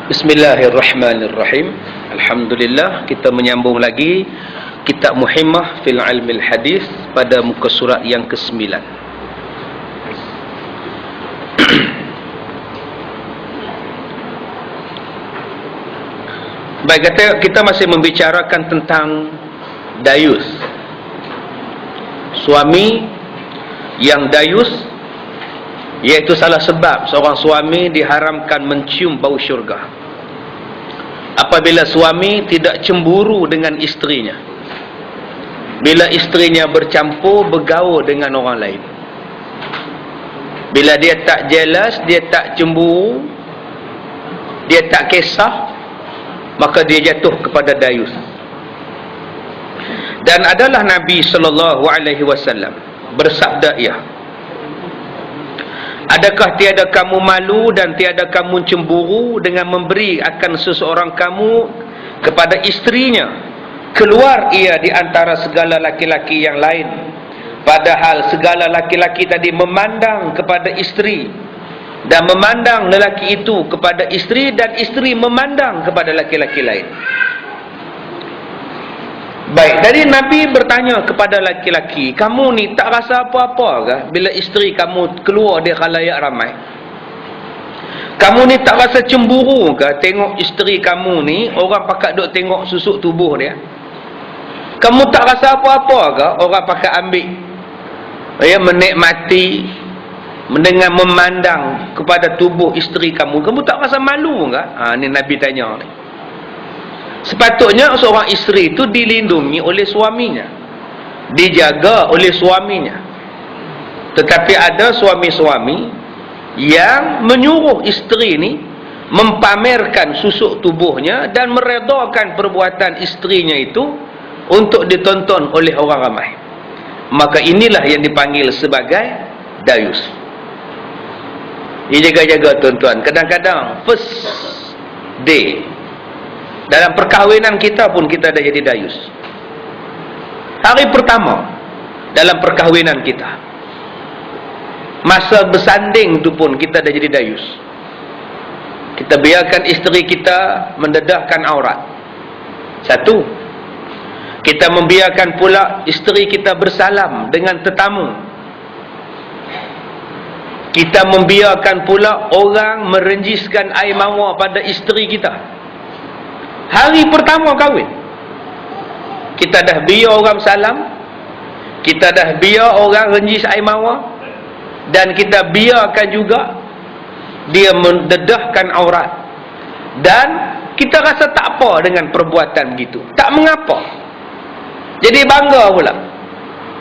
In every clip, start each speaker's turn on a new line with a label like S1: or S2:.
S1: Bismillahirrahmanirrahim. Alhamdulillah, kita menyambung lagi kitab Muhimmah fil Ilmil Hadis pada muka surat yang ke-9. Baik, kita masih membicarakan tentang dayus. Suami yang dayus, iaitu salah sebab seorang suami diharamkan mencium bau syurga apabila suami tidak cemburu dengan isterinya, bila isterinya bercampur bergaul dengan orang lain. Bila dia tak jealous, dia tak cemburu, dia tak kisah, maka dia jatuh kepada dayus. Dan adalah Nabi SAW bersabda, adakah tiada kamu malu dan tiada kamu cemburu dengan memberi akan seseorang kamu kepada isterinya, keluar ia di antara segala laki-laki yang lain, padahal segala laki-laki tadi memandang kepada isteri, dan memandang lelaki itu kepada isteri, dan isteri memandang kepada laki-laki lain. Baik, jadi Nabi bertanya kepada laki-laki, kamu ni tak rasa apa-apa ke bila isteri kamu keluar di khalayak ramai? Kamu ni tak rasa cemburu ke tengok isteri kamu ni orang pakat duk tengok susuk tubuh dia? Kamu tak rasa apa-apa ke orang pakat ambil menikmati dengan memandang kepada tubuh isteri kamu? Kamu tak rasa malu ke? Ni Nabi tanya ni. Sepatutnya seorang isteri itu dilindungi oleh suaminya, dijaga oleh suaminya. Tetapi ada suami-suami yang menyuruh isteri ni mempamerkan susuk tubuhnya dan meredakan perbuatan isterinya itu untuk ditonton oleh orang ramai. Maka inilah yang dipanggil sebagai dayus. Ini jaga-jaga tuan-tuan. Kadang-kadang first day dalam perkahwinan kita pun kita dah jadi dayus. Hari pertama dalam perkahwinan kita, masa bersanding tu pun kita dah jadi dayus. Kita biarkan isteri kita mendedahkan aurat. Satu, kita membiarkan pula isteri kita bersalam dengan tetamu. Kita membiarkan pula orang merenjiskan air mawar pada isteri kita. Hari pertama kahwin, kita dah biar orang salam, kita dah biar orang renjis air mawar, dan kita biarkan juga dia mendedahkan aurat, dan kita rasa tak apa dengan perbuatan begitu, tak mengapa, jadi bangga pula.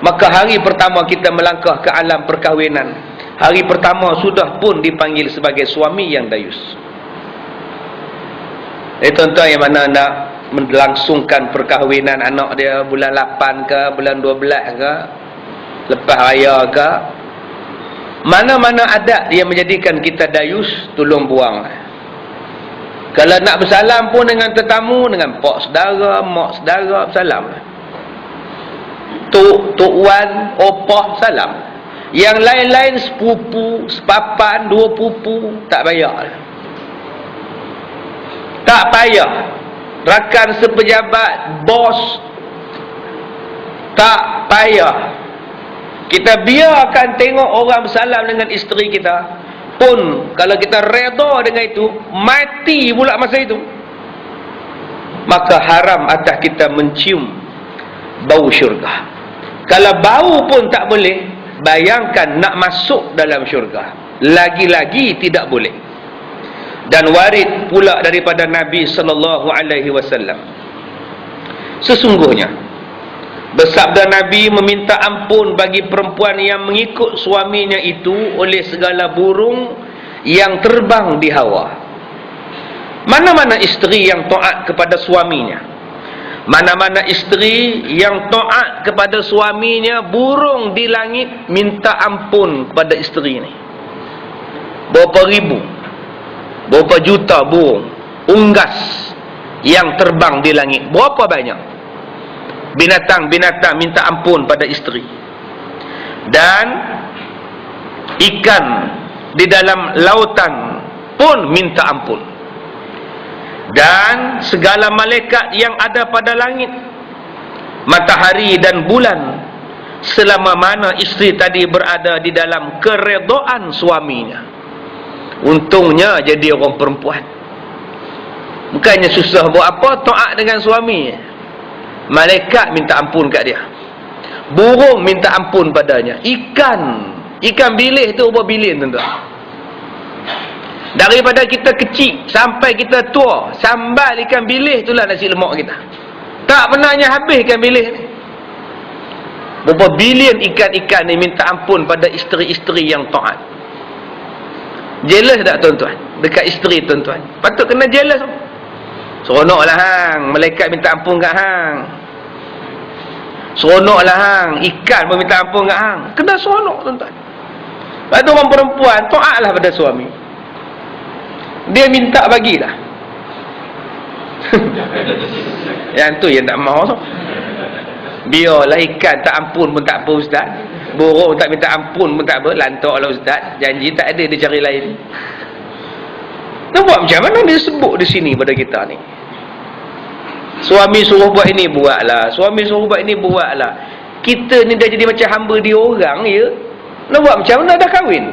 S1: Maka hari pertama kita melangkah ke alam perkahwinan, hari pertama sudah pun dipanggil sebagai suami yang dayus. Tuan-tuan yang mana nak melangsungkan perkahwinan anak dia bulan 8 ke, bulan 12 ke, lepas raya ke, mana-mana adat yang menjadikan kita dayus, tolong buang. Kalau nak bersalam pun dengan tetamu, dengan pak saudara, mak saudara, bersalam. Tok Wan, opah, salam. Yang lain-lain sepupu, sepapan, dua pupu, tak bayar. Tak payah. Rakan sepejabat, bos, tak payah. Kita biarkan tengok orang bersalam dengan isteri kita pun, kalau kita reda dengan itu, mati pula masa itu, maka haram atas kita mencium bau syurga. Kalau bau pun tak boleh, bayangkan nak masuk dalam syurga, lagi-lagi tidak boleh. Dan warid pula daripada Nabi SAW, sesungguhnya bersabda Nabi meminta ampun bagi perempuan yang mengikut suaminya itu oleh segala burung yang terbang di hawa. Mana-mana isteri yang taat kepada suaminya, mana-mana isteri yang taat kepada suaminya, burung di langit minta ampun kepada isteri ini. Berapa ribu, berapa juta burung unggas yang terbang di langit, berapa banyak binatang-binatang minta ampun pada isteri. Dan ikan di dalam lautan pun minta ampun. dan segala malaikat yang ada pada langit, matahari dan bulan, selama mana isteri tadi berada di dalam keredaan suaminya. Untungnya jadi orang perempuan, bukannya susah buat apa, taat dengan suami. Malaikat minta ampun kat dia, burung minta ampun padanya, ikan bilis tu berapa bilion tuan-tuan. Daripada kita kecil sampai kita tua, sambal ikan bilis itulah nasi lemak kita. Tak pernahnya habis ikan bilis ni. Berapa bilion ikan-ikan ni minta ampun pada isteri-isteri yang taat. Jealous tak tuan-tuan dekat isteri tuan-tuan? Patut kena jealous. Seronoklah hang, malaikat minta ampun kat hang. Seronoklah hang, ikan pun minta ampun kat hang. Kena seronok tuan-tuan. Lepas tu orang perempuan taatlah pada suami. Dia minta bagilah. Yang tu yang tak mahu. Biarlah ikan tak ampun pun tak apa ustaz, burung tak minta ampun pun tak apa, lantaklah ustaz, janji tak ada, dia cari lain. Nampak macam mana dia sebut di sini pada kita ni. Suami suruh buat ini, buatlah. Suami suruh buat ini, buatlah. Kita ni dah jadi macam hamba dia orang ya. Nampak macam mana dah kahwin.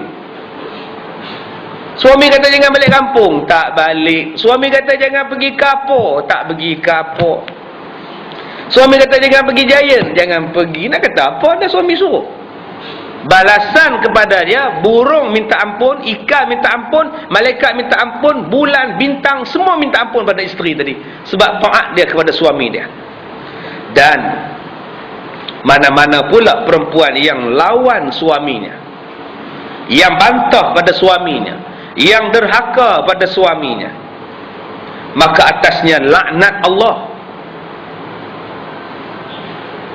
S1: Suami kata jangan balik kampung, tak balik. Suami kata jangan pergi kapur, tak pergi kapur. Suami kata jangan pergi Giant, jangan pergi. Nak kata apa, dah suami suruh. Balasan kepada dia, burung minta ampun, ikan minta ampun, malaikat minta ampun, bulan, bintang, semua minta ampun pada isteri tadi. Sebab taat dia kepada suami dia. Dan mana-mana pula perempuan yang lawan suaminya, yang bantah pada suaminya, yang derhaka pada suaminya, maka atasnya laknat Allah.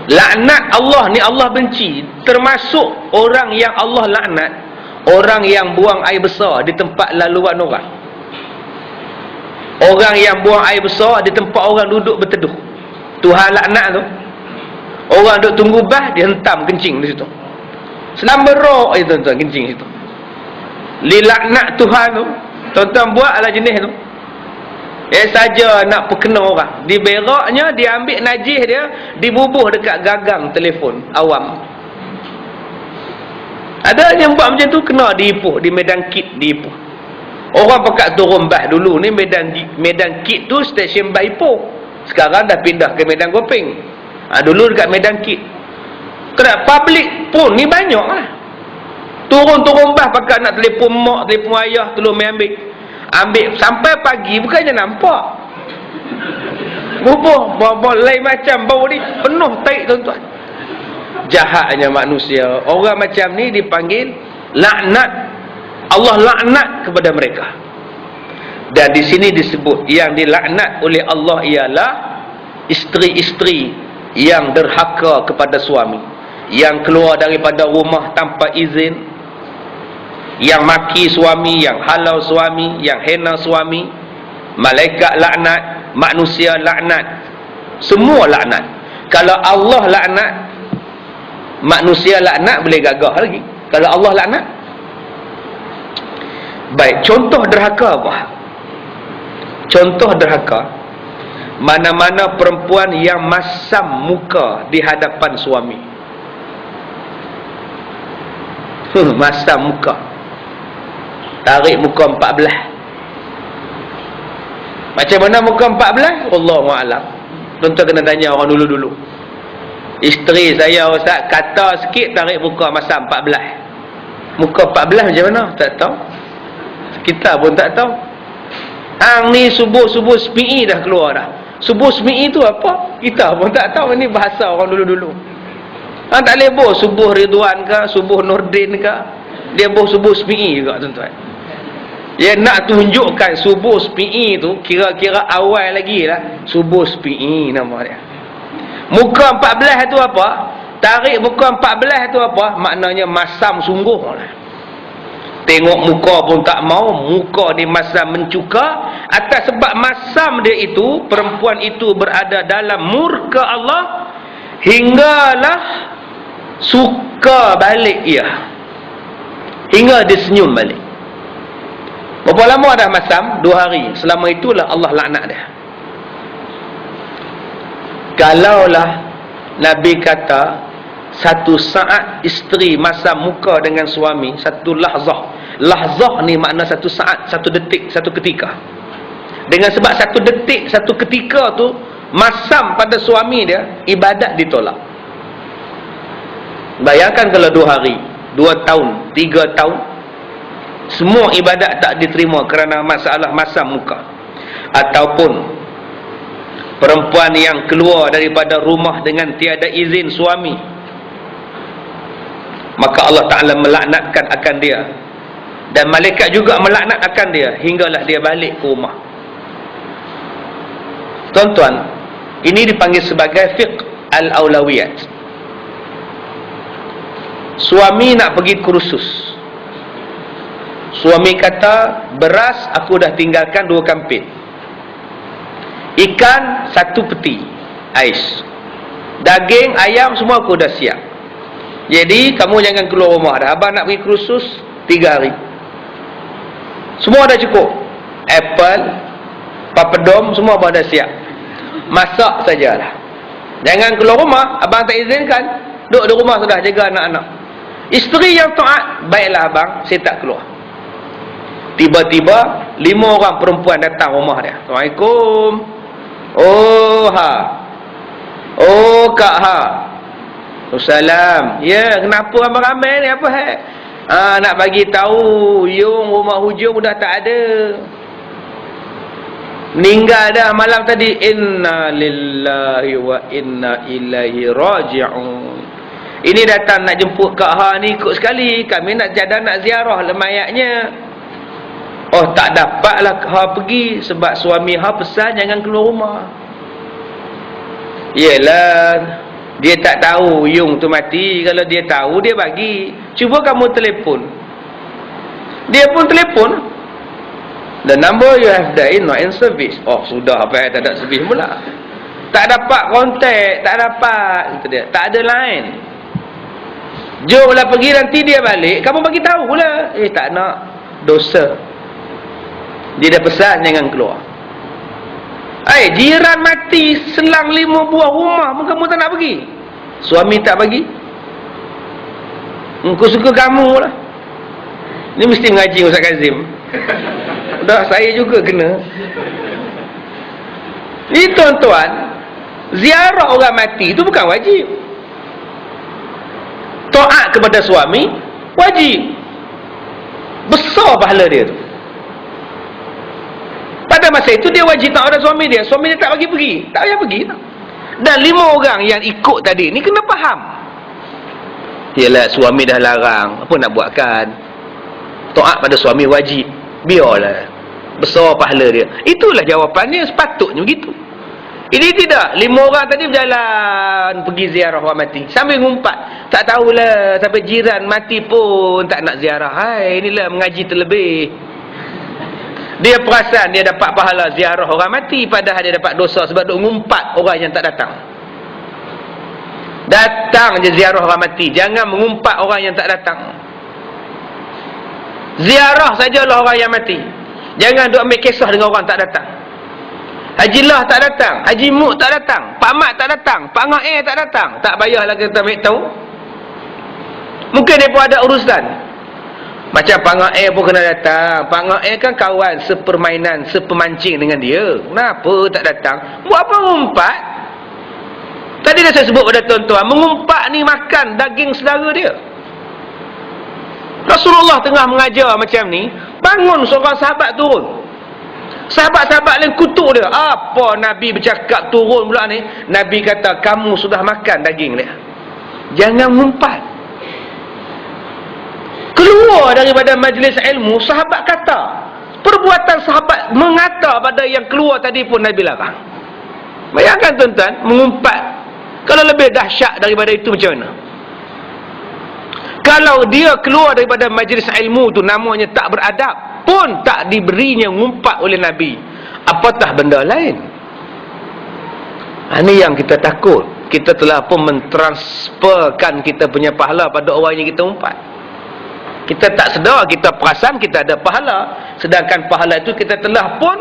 S1: Laknat Allah ni Allah benci. Termasuk orang yang Allah laknat, orang yang buang air besar di tempat laluan orang. Orang yang buang air besar di tempat orang duduk berteduh, Tuhan laknat tu. Orang duduk tunggu bas, dia hentam kencing di situ. Selama roh itu tuan-tuan kencing situ. Dilaknat Tuhan tu. Tuan-tuan buatlah jenis tu. Saja nak perkena orang, diberaknya, diambil najis dia, dibubuh dekat gagang telefon awam. Ada yang buat macam tu, kena diipuh di medan kit, diipuh. Orang pakat turun bas dulu ni, medan kit tu stesen bas Ipoh. Sekarang dah pindah ke medan Gopeng. Dulu dekat medan kit. Kena public pun ni banyak lah. Turun-turun bas pakat nak telefon mak, telefon ayah, tolong ambil sampai pagi, bukannya nampak. Bubuh, lain macam bau ni penuh taik tuan-tuan. Jahatnya manusia. Orang macam ni dipanggil laknat. Allah laknat kepada mereka. Dan di sini disebut yang dilaknat oleh Allah ialah isteri-isteri yang derhaka kepada suami, yang keluar daripada rumah tanpa izin, yang maki suami, yang halau suami, yang hina suami. Malaikat laknat, manusia laknat, semua laknat. Kalau Allah laknat, manusia laknat boleh gagah lagi. Kalau Allah laknat, baik. Contoh derhaka apa? Contoh derhaka, mana-mana perempuan yang masam muka di hadapan suami. Masam muka, tarik muka 14. Macam mana muka 14? Allahu'alam. Tuan-tuan kena tanya orang dulu-dulu. Isteri saya ustaz kata sikit, tarik muka masa 14. Muka 14 macam mana? Tak tahu. Kita pun tak tahu. Hang ni subuh-subuh SPI dah keluar dah. Subuh SPI tu apa? Kita pun tak tahu. Ini bahasa orang dulu-dulu. Hang tak boleh boh subuh Ridwan ke, subuh Nordin ke. Dia boh subuh SPI juga tuan-tuan. Dia nak tunjukkan subuh SPI tu kira-kira awal lagi lah. Subuh SPI nama dia. Muka 14 tu apa? Tarik muka 14 tu apa? Maknanya masam sungguh lah. Tengok muka pun tak mau, muka dia masam mencuka. Atas sebab masam dia itu, perempuan itu berada dalam murka Allah, hinggalah suka balik ia, hingga dia senyum balik. Berapa Berapa lama dah masam? 2 hari. Selama itulah Allah laknat dia. Kalaulah Nabi kata satu saat isteri masam muka dengan suami, satu lahzah. Lahzah ni makna satu saat, satu detik, satu ketika. Dengan sebab satu detik, satu ketika tu masam pada suami dia, ibadat ditolak. Bayangkan kalau 2 hari, 2 tahun, 3 tahun, semua ibadat tak diterima kerana masalah masam muka. Ataupun perempuan yang keluar daripada rumah dengan tiada izin suami, maka Allah Ta'ala melaknatkan akan dia, dan malaikat juga melaknat akan dia hinggalah dia balik ke rumah. Tuan-tuan, ini dipanggil sebagai fiqh al-awlawiyat. Suami nak pergi kursus, suami kata beras aku dah tinggalkan 2 kampit, ikan 1 peti ais, daging, ayam semua aku dah siap, jadi kamu jangan keluar rumah dah, abang nak pergi kursus 3 hari. Semua dah cukup, apple, papadom semua abang dah siap, masak sajalah, jangan keluar rumah, abang tak izinkan, duduk di rumah sudah, jaga anak-anak. Isteri yang taat, baiklah abang, saya tak keluar. Tiba-tiba 5 orang perempuan datang rumah dia. Assalamualaikum. Oh ha. Oh kak ha. Assalam. Ya, kenapa ramai-ramai ni, apa hal? Nak bagi tahu yung rumah hujung dah tak ada. Meninggal dah malam tadi. Inna lillahi wa inna ilaihi raji'un. Ini datang nak jemput kak ha ni ikut sekali, kami nak jadah nak ziarah mayatnya. Oh tak dapatlah ha pergi sebab suami ha pesan jangan keluar rumah. Yelah, dia tak tahu yung tu mati. Kalau dia tahu dia bagi. Cuba kamu telefon, dia pun telefon, the number you have dialed not in service. Oh sudah, apa tak ada service pula, tak dapat kontak, tak dapat, itu dia, tak ada line. Jomlah pergi, nanti dia balik kamu bagi tahu pula. Tak nak, dosa. Dia dah pesan jangan keluar. Jiran mati selang 5 buah rumah pun kamu tak nak pergi. Suami tak bagi, engkau suka kamu lah. Ni mesti mengaji Ustaz Kazim. Dah saya juga kena. Ni tuan-tuan, ziarah orang mati itu bukan wajib. Taat kepada suami wajib, besar pahala dia tu. Pada masa itu dia wajib taat pada suami dia. Suami dia tak bagi pergi, tak payah pergi. Dan 5 orang yang ikut tadi ni kena faham. Yalah, suami dah larang, apa nak buatkan? Taat pada suami wajib, biarlah, besar pahala dia. Itulah jawapannya, sepatutnya begitu. Ini tidak, 5 orang tadi berjalan pergi ziarah orang mati sambil ngumpat, tak tahulah sampai jiran mati pun tak nak ziarah. Hai, inilah mengaji terlebih. Dia perasan dia dapat pahala ziarah orang mati, padahal dia dapat dosa sebab duk ngumpat orang yang tak datang. Datang je ziarah orang mati, jangan mengumpat orang yang tak datang. Ziarah sajalah orang yang mati, jangan duk ambil kisah dengan orang tak datang. Haji Lah tak datang, Haji Muk tak datang, Pak Mat tak datang, Pak Ngair tak datang, tak payahlah kita ambil tahu. Mungkin dia pun ada urusan. Macam Pak Ngair pun kena datang. Pak Ngair kan kawan sepermainan, sepemancing dengan dia. Kenapa tak datang? Buat apa mengumpat? Tadi dah saya sebut pada tuan-tuan, mengumpat ni makan daging saudara dia. Rasulullah tengah mengajar macam ni, bangun seorang sahabat turun. Sahabat-sahabat lain kutuk dia. Apa Nabi bercakap turun pula ni? Nabi kata, kamu sudah makan daging dia, jangan mengumpat. Keluar daripada majlis ilmu, sahabat kata, perbuatan sahabat mengata pada yang keluar tadi pun Nabi larang. Bayangkan tuan-tuan, mengumpat. Kalau lebih dahsyat daripada itu macam mana? Kalau dia keluar daripada majlis ilmu tu, namanya tak beradab, pun tak diberinya ngumpat oleh Nabi, apatah benda lain. Ini yang kita takut. Kita telah pun mentransferkan kita punya pahala pada orang yang kita umpat. Kita tak sedar, kita perasan kita ada pahala. sedangkan pahala itu kita telah pun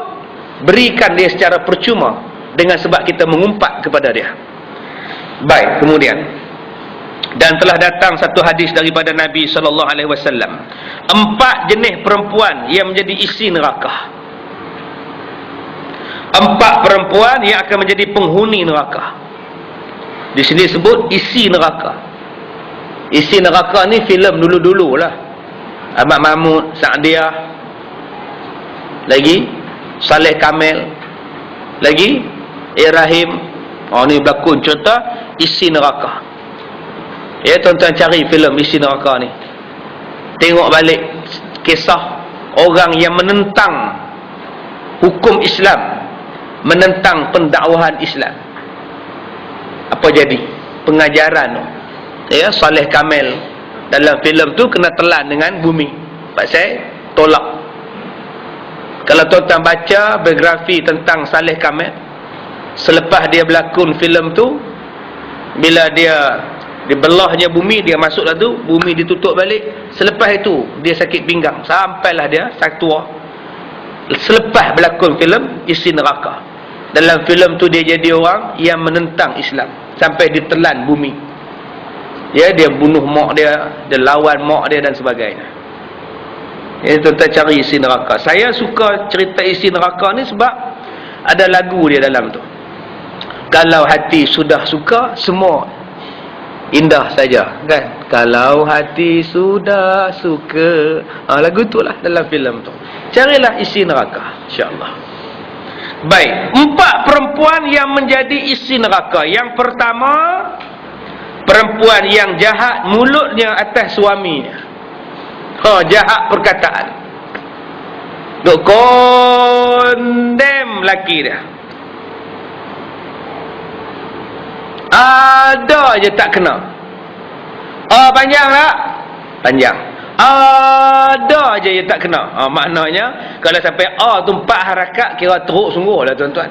S1: berikan dia secara percuma dengan sebab kita mengumpat kepada dia. Baik, kemudian, dan telah datang satu hadis daripada Nabi SAW, 4 jenis perempuan yang menjadi isi neraka. 4 perempuan yang akan menjadi penghuni neraka. Di sini sebut isi neraka. Isi neraka ni filem dulu-dulu lah. Ahmad Mahmud, Sa'diah, lagi Saleh Kamel, lagi Ibrahim. Ni berlakon cerita isi neraka. Ya, tuan-tuan cari filem isi neraka ni, tengok balik kisah orang yang menentang hukum Islam, menentang pendakwahan Islam. Apa jadi pengajaran tu? Ya, Saleh Kamel dalam filem tu kena telan dengan bumi pasal tolak. Kalau tuan-tuan baca biografi tentang Saleh Kamel, selepas dia berlakon filem tu, bila dia dibelahnya bumi, dia masuk tu, bumi ditutup balik. Selepas itu dia sakit pinggang sampailah dia tua. Selepas berlakon filem isi neraka, dalam filem tu dia jadi orang yang menentang Islam sampai ditelan bumi. Ya, dia bunuh mak dia, dia lawan mak dia dan sebagainya. Ya, tuan-tuan cari isi neraka. Saya suka cerita isi neraka ni sebab ada lagu dia dalam tu. Kalau hati sudah suka, semua indah saja, kan? Kalau hati sudah suka, lagu tu lah dalam filem tu. Carilah isi neraka, insya-Allah. Baik, 4 perempuan yang menjadi isi neraka. Yang pertama, perempuan yang jahat mulutnya atas suaminya. Jahat perkataan, duk kondem laki dia. Ada je tak kena. Panjang tak? Panjang. Ada je tak kena. Maknanya kalau sampai tu 4 harakat, kira teruk sungguh lah tuan-tuan.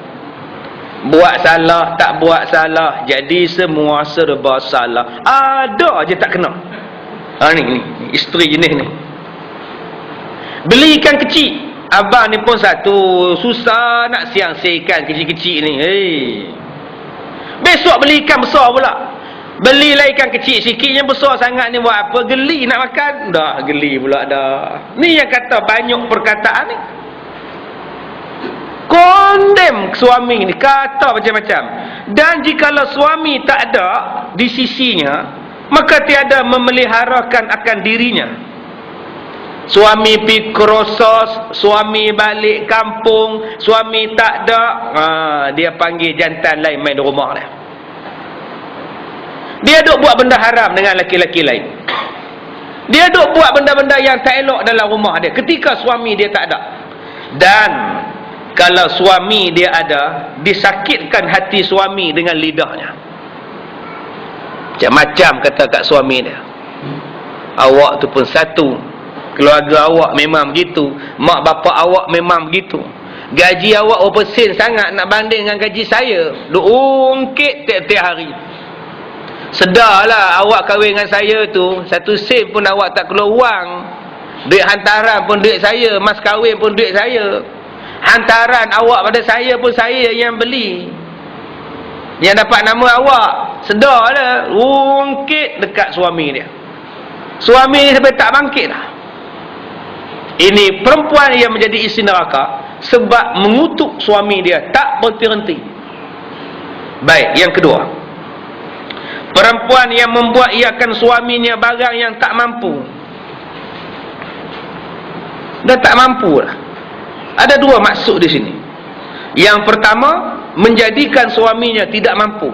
S1: Buat salah, tak buat salah, jadi semua serba salah. Ada je tak kena. Ni isteri jenis ni. Beli ikan kecil. Abang ni pun satu, susah nak siang-siang kecil-kecil ni. Besok beli ikan besar pula. Belilah ikan kecil sikit, yang besar sangat ni buat apa? Geli nak makan? Dah geli pula dah. Ni yang kata banyak perkataan ni. Kondem suami ni, kata macam-macam. Dan jikalau suami tak ada di sisinya, maka tiada memeliharakan akan dirinya. Suami pergi kerosos, suami balik kampung, suami tak ada, dia panggil jantan lain main di rumah dia. Dia duk buat benda haram dengan laki-laki lain. Dia duk buat benda-benda yang tak elok dalam rumah dia ketika suami dia tak ada. Dan kalau suami dia ada, disakitkan hati suami dengan lidahnya. Macam-macam kata kat suami dia. Awak tu pun satu, keluarga awak memang begitu, mak bapak awak memang begitu, gaji awak berapa sen sangat nak banding dengan gaji saya, duk ungkit tiap-tiap hari. Sedarlah awak kahwin dengan saya tu, 1 sen pun awak tak keluar wang. Duit hantaran pun duit saya, mas kahwin pun duit saya. Hantaran awak pada saya pun saya yang beli, yang dapat nama awak. Sedarlah, ungkit dekat suami dia. Suami ni sampai tak bangkit lah. Ini perempuan yang menjadi isi neraka sebab mengutuk suami dia tak berhenti-henti. Baik, yang kedua, perempuan yang membuat iakan suaminya barang yang tak mampu. Dan tak mampu lah. Ada 2 maksud di sini. Yang pertama, menjadikan suaminya tidak mampu,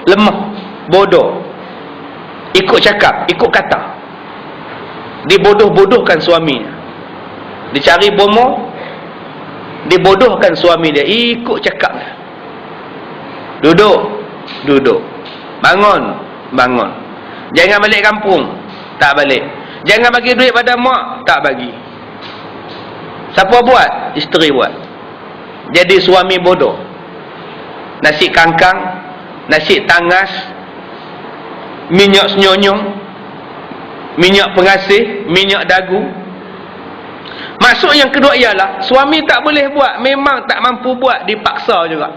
S1: lemah, bodoh, ikut cakap, ikut kata. Dibodoh-bodohkan suaminya. Dicari bomoh, dibodohkan suami dia, ikut cakap dia. Duduk, bangun, jangan balik kampung, tak balik. Jangan bagi duit pada mak, tak bagi. Siapa buat? Isteri buat. Jadi suami bodoh. Nasi kangkang, nasi tangas, minyak senyonyong, minyak pengasih, minyak dagu. Maksud yang kedua ialah suami tak boleh buat, memang tak mampu buat, dipaksa juga.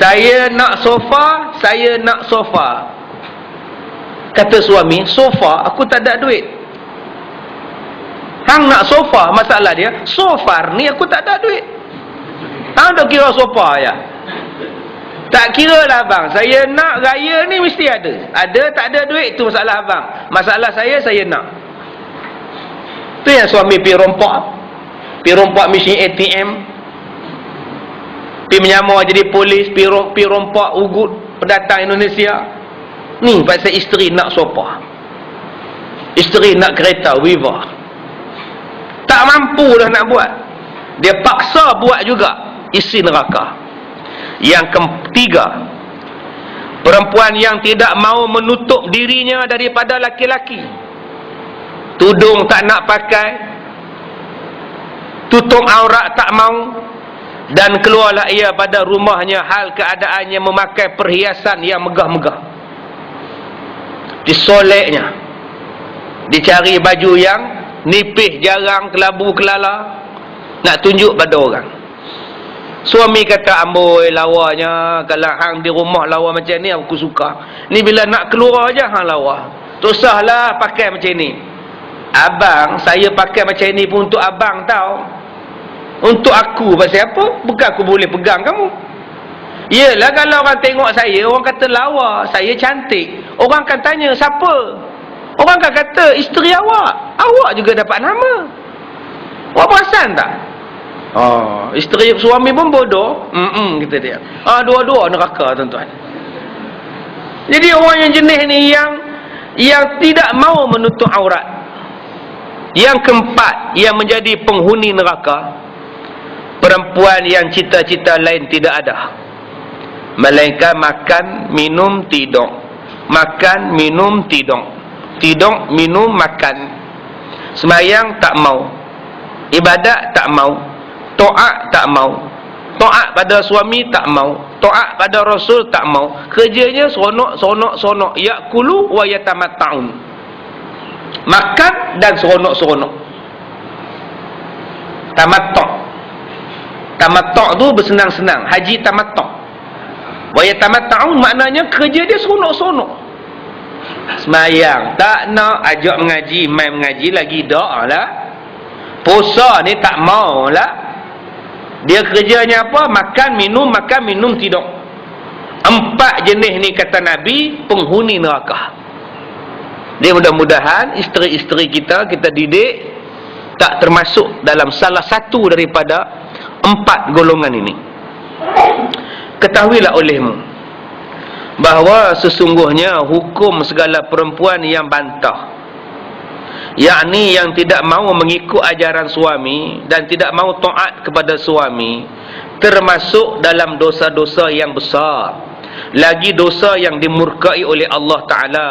S1: Saya nak sofa, saya nak sofa. Kata suami, sofa aku tak ada duit. Hang nak sofa, masalah dia sofar ni aku tak ada duit. Hang dah kira sofa ya. Tak kira lah abang, saya nak raya ni mesti ada. Ada tak ada duit tu masalah abang. Masalah saya nak. Tu yang suami pergi rompak mesin ATM, pergi menyamar jadi polis, pergi rompak ugut pendatang Indonesia. Ni pasal isteri nak sofa, isteri nak kereta Viva, tak mampu dah nak buat, dia paksa buat juga, isi neraka. Yang ketiga, perempuan yang tidak mau menutup dirinya daripada laki-laki. Tudung tak nak pakai, tutup aurat tak mau, dan keluarlah ia pada rumahnya hal keadaannya memakai perhiasan yang megah-megah. Disoleknya, dicari baju yang nipis, jarang, kelabu kelala, nak tunjuk pada orang. Suami kata, amboi lawanya, kalau hang di rumah lawa macam ni aku suka. Ni bila nak keluar aja hang lawa, tak usahlah pakai macam ni. Abang, saya pakai macam ni pun untuk abang tau. Untuk aku, pasal apa? Bukan aku boleh pegang kamu. Yelah, kalau orang tengok saya, orang kata lawa, saya cantik, orang akan tanya siapa. Orang akan kata isteri awak, awak juga dapat nama. Awak perasan tak? Oh, isteri suami pun bodoh. Kata dia. Dua-dua neraka, tuan-tuan. Jadi orang yang jenis ni yang tidak mau menutup aurat. Yang keempat, yang menjadi penghuni neraka, perempuan yang cita-cita lain tidak ada, melainkan makan, minum, tidur. Makan, minum, tidur. Tidur, minum, makan. Sembahyang tak mau, ibadat tak mau, taat tak mau, taat pada suami tak mau, taat pada Rasul tak mau. Kerjanya seronok, yakulu wa yatamatta'un, makan dan seronok. Tamattu' tu bersenang-senang, haji tamattu'. Wa yatamatta'un maknanya kerja dia seronok. Semayang tak nak, ajak mengaji, mai mengaji lagi dak lah. Puasa ni tak mau lah. Dia kerjanya apa? Makan, minum, tidur. 4 jenis ni kata Nabi penghuni neraka. Dia mudah-mudahan isteri-isteri kita didik tak termasuk dalam salah satu daripada 4 golongan ini. Ketahuilah olehmu bahawa sesungguhnya hukum segala perempuan yang bantah, yakni yang tidak mahu mengikut ajaran suami dan tidak mahu taat kepada suami, termasuk dalam dosa-dosa yang besar, lagi dosa yang dimurkai oleh Allah Ta'ala,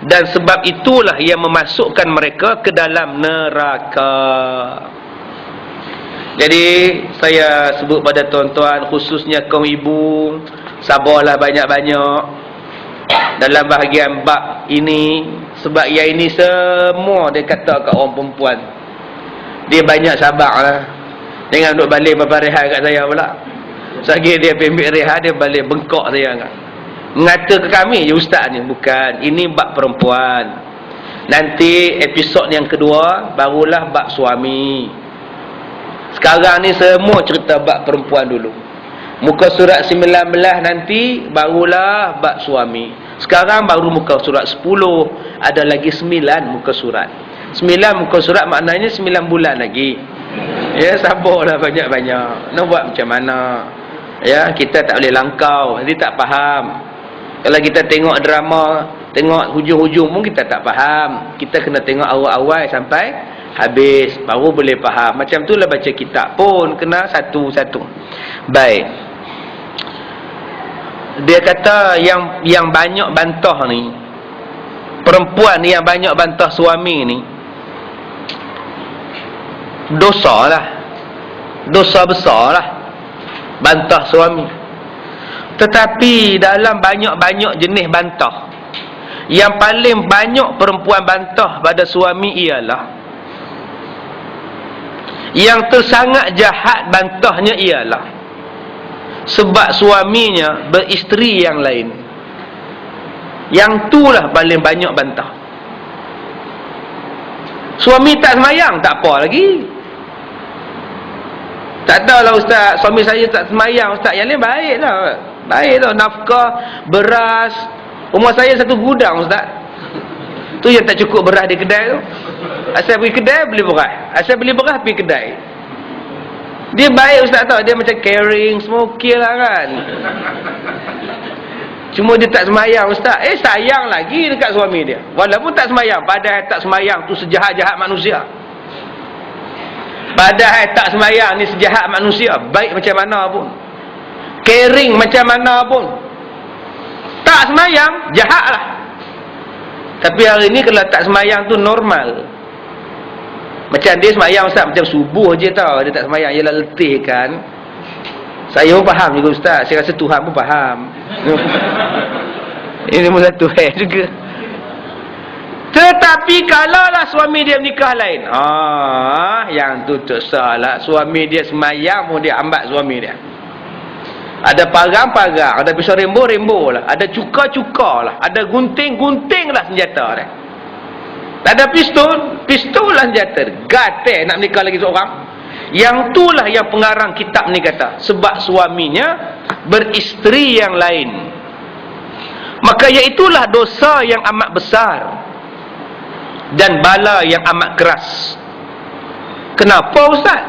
S1: dan sebab itulah yang memasukkan mereka ke dalam neraka. Jadi saya sebut pada tuan-tuan, khususnya kaum ibu, sabarlah banyak-banyak dalam bahagian bab ini. Sebab yang ini semua dia kata kat orang perempuan, dia banyak sabarlah. Jangan duduk balik beberapa rehat kat saya pula. Selagi dia ambil rehat, dia balik bengkok saya kat. Mengata ke kami je ustaz ni, bukan. Ini bab perempuan. Nanti episod yang kedua barulah bab suami. Sekarang ni semua cerita bab perempuan dulu. Muka surat 19 nanti barulah bab suami. Sekarang baru muka surat 10. Ada lagi 9 muka surat. 9 muka surat maknanya 9 bulan lagi. Ya, sabarlah banyak-banyak. Nak buat macam mana? Ya, kita tak boleh langkau, nanti tak faham. Kalau kita tengok drama, tengok hujung-hujung pun kita tak faham. Kita kena tengok awal-awal sampai habis, baru boleh faham. Macam itulah baca kitab pun, kena satu-satu. Baik. Dia kata yang banyak bantah ni, perempuan yang banyak bantah suami ni, dosa lah, dosa besar lah bantah suami. Tetapi dalam banyak-banyak jenis bantah, yang paling banyak perempuan bantah pada suami ialah Yang tersangat jahat bantahnya ialah sebab suaminya beristeri yang lain. Yang itulah paling banyak bantah. Suami tak semayang, tak apa lagi. Tak tahulah ustaz, suami saya tak semayang ustaz. Yang lain baik lah. Baik lah, nafkah, beras. Rumah saya satu gudang ustaz. Tu yang tak cukup beras di kedai tu. Asal pergi kedai, beli beras. Asal beli beras, pergi kedai. Dia baik ustaz tau. Dia macam caring, semua okey lah kan. Cuma dia tak semayang ustaz. Sayang lagi dekat suami dia. Walaupun tak semayang. Padahal tak semayang tu sejahat-jahat manusia. Padahal tak semayang ni sejahat manusia. Baik macam mana pun. Caring macam mana pun. Tak semayang, jahat lah. Tapi hari ni kalau tak semayang tu normal. Macam dia semayang ustaz, macam subuh je tau. Dia tak semayang, ialah letih kan. Saya pun faham juga ustaz. Saya rasa Tuhan pun faham. Ini nombor satu juga. Tetapi kalaulah suami dia menikah lain, yang tu tak salah. Suami dia semayang pun dia ambat suami dia. Ada parang-parang, ada pisau rembo-rembo lah, ada cuka-cuka lah, ada gunting-gunting lah senjata dia. Tak ada pistol lah senjata dia. Gatel nak menikah lagi seorang. Yang itulah yang pengarang kitab ni kata, sebab suaminya beristeri yang lain. Maka iaitulah dosa yang amat besar dan bala yang amat keras. Kenapa ustaz?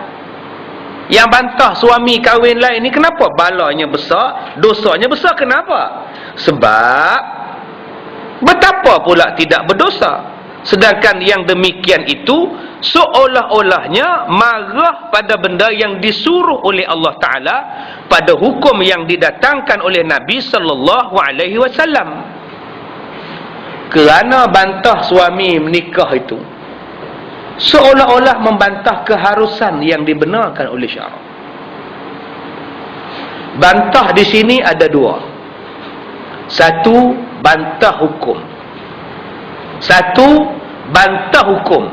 S1: Yang bantah suami kahwin lain ni kenapa balanya besar, dosanya besar? Kenapa? Sebab betapa pula tidak berdosa. Sedangkan yang demikian itu seolah-olahnya marah pada benda yang disuruh oleh Allah Ta'ala pada hukum yang didatangkan oleh Nabi Sallallahu Alaihi Wasallam. Kerana bantah suami menikah itu seolah-olah membantah keharusan yang dibenarkan oleh syarak. Bantah di sini ada dua. Satu, bantah hukum. Satu, bantah hukum.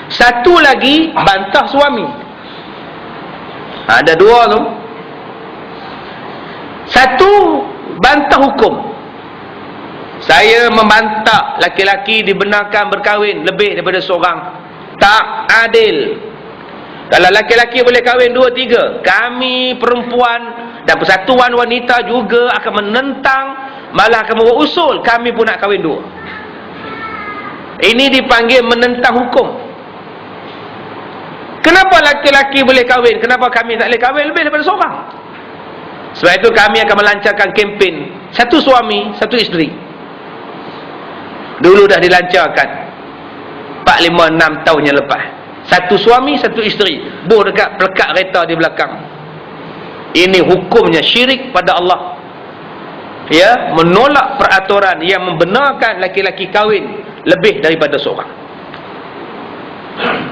S1: Satu lagi, bantah suami. Ada dua tu. Satu, bantah hukum. Saya membantah laki-laki dibenarkan berkahwin lebih daripada seorang. Tak adil. Kalau laki-laki boleh kahwin 2, 3, kami perempuan dan persatuan wanita juga akan menentang, malah akan berusul kami pun nak kahwin 2. Ini dipanggil menentang hukum. Kenapa laki-laki boleh kahwin? Kenapa kami tak boleh kahwin lebih daripada seorang? Sebab itu kami akan melancarkan kempen satu suami, satu isteri. Dulu dah dilancarkan 4, 5, 6 tahun yang lepas. Satu suami, satu isteri. Buh dekat pelekat kereta di belakang. Ini hukumnya syirik pada Allah. Ya, menolak peraturan yang membenarkan laki-laki kahwin lebih daripada seorang.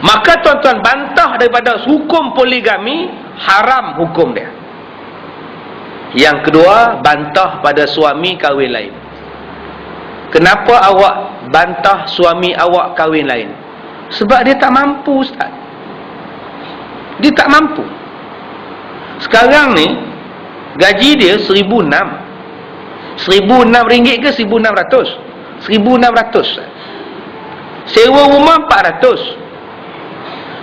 S1: Maka tuan-tuan, bantah daripada hukum poligami, haram hukum dia. Yang kedua, bantah pada suami kahwin lain. Kenapa awak bantah suami awak kahwin lain? Sebab dia tak mampu ustaz. Dia tak mampu. Sekarang ni gaji dia 1,600. 1,600 ringgit ke 1,600? 1,600. Sewa rumah 400.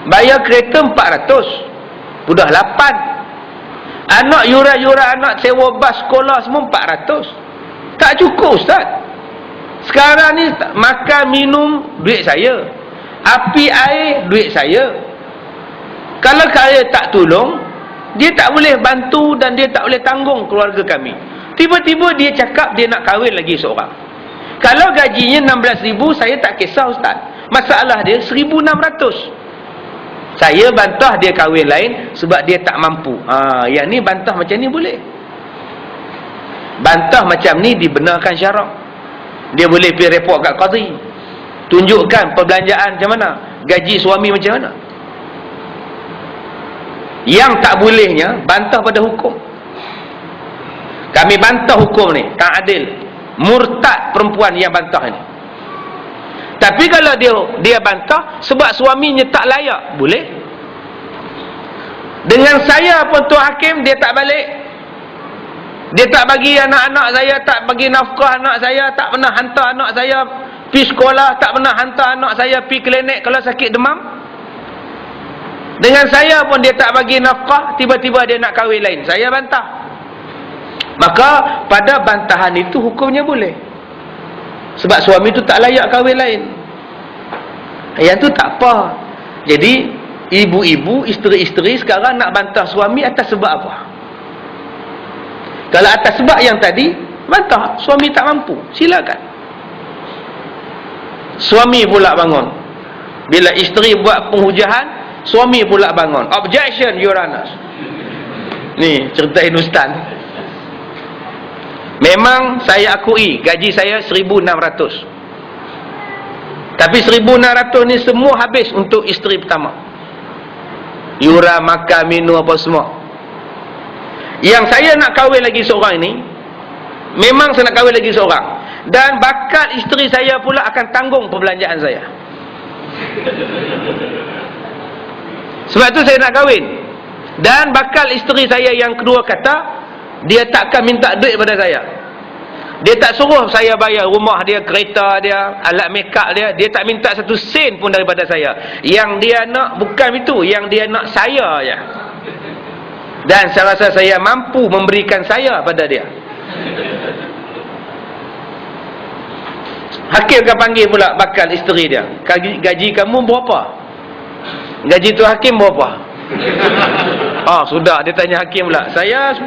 S1: Bayar kereta 400. Sudah 8. Anak yuran-yuran anak sewa bas sekolah semua 400. Tak cukup ustaz. Sekarang ni makan minum duit saya. Api air duit saya. Kalau saya tak tolong, dia tak boleh bantu dan dia tak boleh tanggung keluarga kami. Tiba-tiba dia cakap dia nak kahwin lagi seorang. Kalau gajinya 16,000, saya tak kisah ustaz. Masalah dia 1,600. Saya bantah dia kahwin lain sebab dia tak mampu. Yang ni bantah macam ni boleh. Bantah macam ni dibenarkan syarak. Dia boleh pergi report kat qadhi. Tunjukkan perbelanjaan macam mana, gaji suami macam mana. Yang tak bolehnya bantah pada hukum. Kami bantah hukum ni, tak adil. Murtad perempuan yang bantah ni. Tapi kalau dia bantah sebab suaminya tak layak, boleh. Dengan saya pun Tuan Hakim dia tak balik. Dia tak bagi anak-anak saya, tak bagi nafkah anak saya, tak pernah hantar anak saya pergi sekolah, tak pernah hantar anak saya pergi klinik kalau sakit demam. Dengan saya pun dia tak bagi nafkah, tiba-tiba dia nak kahwin lain. Saya bantah. Maka pada bantahan itu hukumnya boleh. Sebab suami itu tak layak kahwin lain. Yang tu tak apa. Jadi ibu-ibu, isteri-isteri sekarang nak bantah suami atas sebab apa? Kalau atas sebab yang tadi, bantah suami tak mampu, silakan. Suami pula bangun. Bila isteri buat penghujahan, suami pula bangun. Objection, Your Honor. Ni ceritain ustaz. Memang saya akui gaji saya 1,600. Tapi 1,600 ni semua habis untuk isteri pertama. Yuran, makan, minum apa semua. Yang saya nak kahwin lagi seorang ini, memang saya nak kahwin lagi seorang. Dan bakal isteri saya pula akan tanggung perbelanjaan saya. Sebab tu saya nak kahwin. Dan bakal isteri saya yang kedua kata, dia takkan minta duit pada saya. Dia tak suruh saya bayar rumah dia, kereta dia, alat make up dia. Dia tak minta satu sen pun daripada saya. Yang dia nak bukan itu, yang dia nak saya je. Dan saya rasa saya mampu memberikan saya pada dia. Hakim akan panggil pula bakal isteri dia. Gaji kamu berapa? Gaji tu hakim berapa? Sudah, dia tanya hakim pula. Saya 10,000.